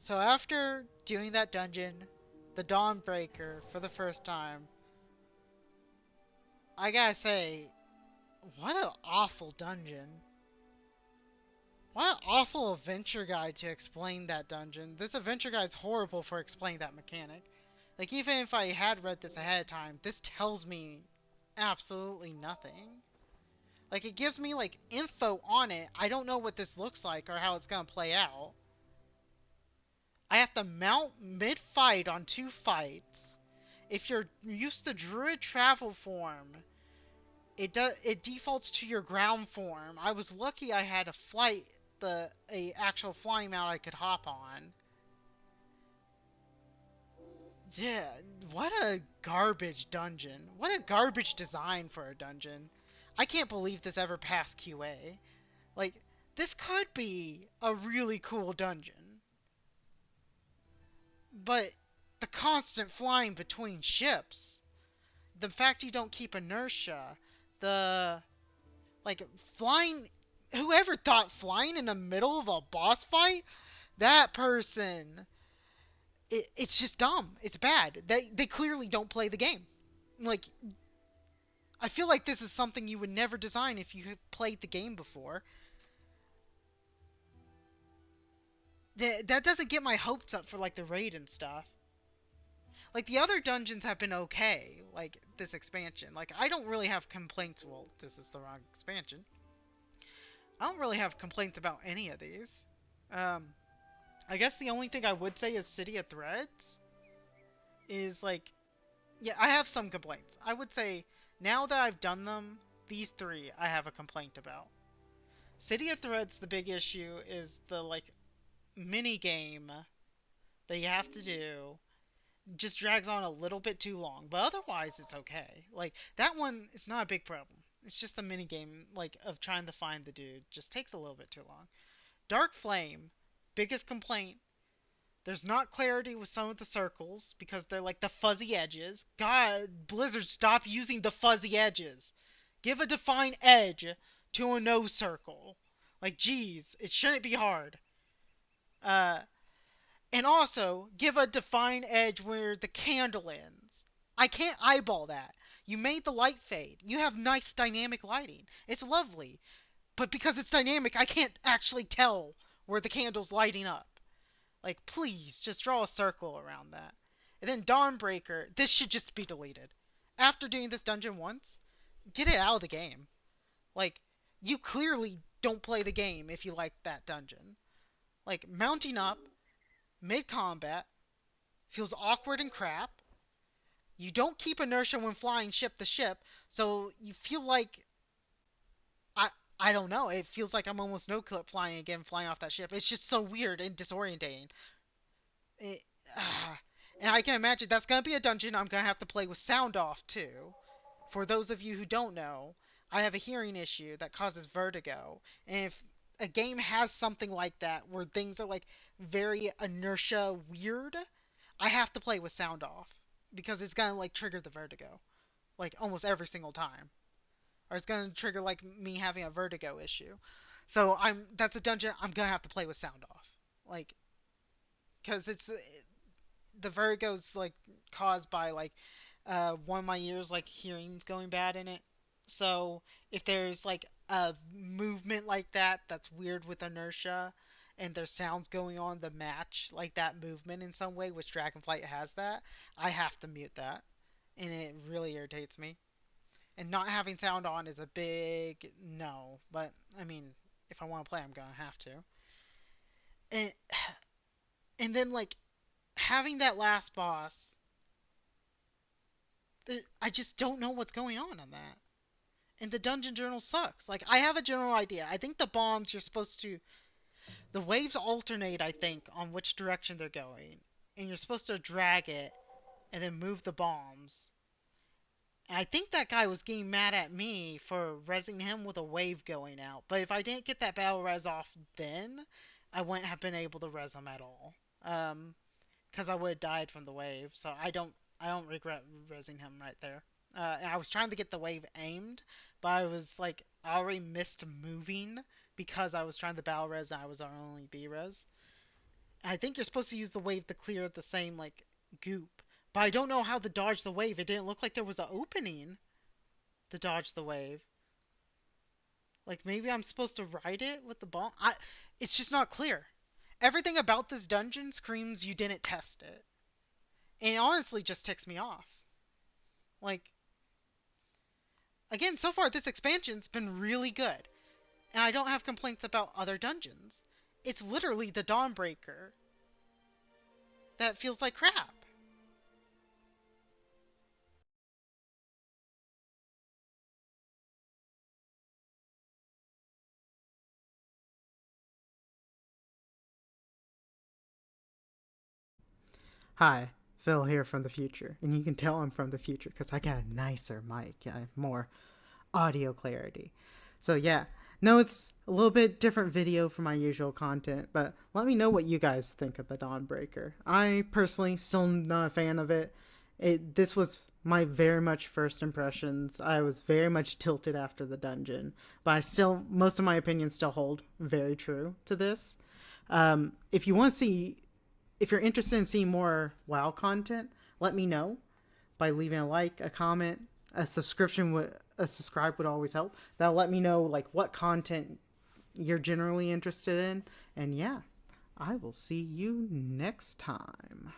So after doing that dungeon, the Dawnbreaker, for the first time, I gotta say, what an awful dungeon. What an awful adventure guide to explain that dungeon. This adventure guide's horrible for explaining that mechanic. Like, even if I had read this ahead of time, this tells me absolutely nothing. Like, it gives me, like, info on it. I don't know what this looks like or how it's gonna play out. I have to mount mid-fight on 2 fights. If you're used to Druid travel form, it defaults to your ground form. I was lucky I had a actual flying mount I could hop on. Yeah, what a garbage dungeon. What a garbage design for a dungeon. I can't believe this ever passed QA. Like, this could be a really cool dungeon. But the constant flying between ships, the fact you don't keep inertia, the like flying, whoever thought flying in the middle of a boss fight, that person, it's just dumb. It's bad. They clearly don't play the game. Like, I feel like this is something you would never design if you had played the game before. That doesn't get my hopes up for like the raid and stuff. Like, the other dungeons have been okay, like this expansion. Like, I don't really have complaints. Well, this is the wrong expansion. I don't really have complaints about any of these. I guess the only thing I would say is City of Threads is like, yeah, I have some complaints. I would say now that I've done them, these 3 I have a complaint about. City of Threads, the big issue is the like mini game that you have to do just drags on a little bit too long, but otherwise it's okay. Like, that one is not a big problem. It's just the mini game, like, of trying to find the dude just takes a little bit too long. Dark Flame, biggest complaint, there's not clarity with some of the circles because they're like the fuzzy edges. God, Blizzard, stop using the fuzzy edges. Give a defined edge to a no circle. Like, geez, it shouldn't be hard. Uh, and also, give a defined edge where the candle ends. I can't eyeball that. You made the light fade. You have nice dynamic lighting. It's lovely. But because it's dynamic, I can't actually tell where the candle's lighting up. Like, please, just draw a circle around that. And then Dawnbreaker, this should just be deleted. After doing this dungeon once, get it out of the game. Like, you clearly don't play the game if you like that dungeon. Like, mounting up, mid-combat, feels awkward and crap. You don't keep inertia when flying ship to ship, so you feel like I don't know. It feels like I'm almost no clip flying again, flying off that ship. It's just so weird and disorientating. It, and I can imagine that's gonna be a dungeon I'm gonna have to play with sound off too. For those of you who don't know, I have a hearing issue that causes vertigo, and if a game has something like that where things are like very inertia weird, I have to play with sound off because it's gonna like trigger the vertigo, like almost every single time, or it's gonna trigger like me having a vertigo issue. So that's a dungeon I'm gonna have to play with sound off, like, because the vertigo's like caused by like one of my ears like hearing's going bad in it. So if there's like a movement like that that's weird with inertia and there's sounds going on that match like that movement in some way, which Dragonflight has that, I have to mute that. And it really irritates me. And not having sound on is a big no. But I mean, if I want to play, I'm gonna have to. And and then like having that last boss, I just don't know what's going on that. And the dungeon journal sucks. Like, I have a general idea. I think the bombs you're supposed to... The waves alternate, I think, on which direction they're going. And you're supposed to drag it and then move the bombs. And I think that guy was getting mad at me for rezzing him with a wave going out. But if I didn't get that battle res off then, I wouldn't have been able to res him at all. Because I would have died from the wave. So I don't regret rezzing him right there. And I was trying to get the wave aimed, but I was like I already missed moving because I was trying to battle res and I was on only B res. I think you're supposed to use the wave to clear the same like goop. But I don't know how to dodge the wave. It didn't look like there was an opening to dodge the wave. Like maybe I'm supposed to ride it with the ball. It's just not clear. Everything about this dungeon screams you didn't test it. And it honestly just ticks me off. Like again, so far this expansion's been really good. And I don't have complaints about other dungeons. It's literally the Dawnbreaker that feels like crap. Hi, Phil here from the future. And you can tell I'm from the future because I got a nicer mic, more audio clarity. So, yeah, no, it's a little bit different video from my usual content, but let me know what you guys think of the Dawnbreaker. I personally still not a fan of it. This was my very much first impressions. I was very much tilted after the dungeon, but most of my opinions still hold very true to this. If you want to see if you're interested in seeing more WoW content, let me know by leaving a like, a comment, a subscribe would always help. That'll let me know like what content you're generally interested in. And yeah, I will see you next time.